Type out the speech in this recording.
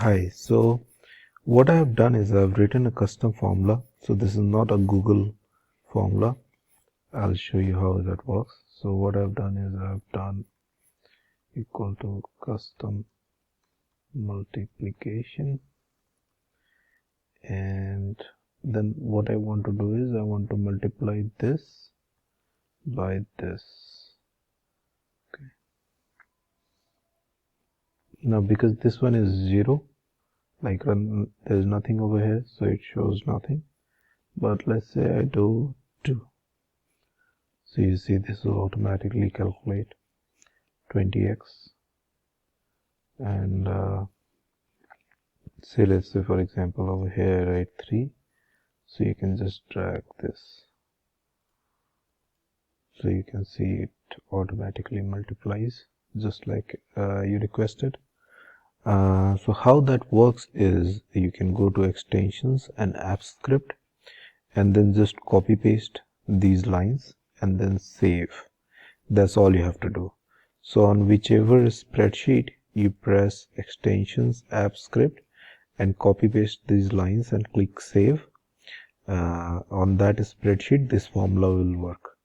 Hi, so what I have done is I've written a custom formula. So this is not a Google formula. I'll show you how that works. So what I've done is I've done equal to custom multiplication, and then what I want to do is I want to multiply this by this. Okay. Now because this one is 0, like there's nothing over here, so it shows nothing. But let's say I do 2. So you see this will automatically calculate 20x, and say let's say for example over here write 3, so you can just drag this, so you can see it automatically multiplies just like you requested. So how that works is you can go to extensions and app script and then just copy paste these lines and then save. That's all you have to do. So on whichever spreadsheet you press extensions app script and copy paste these lines and click save, on that spreadsheet this formula will work.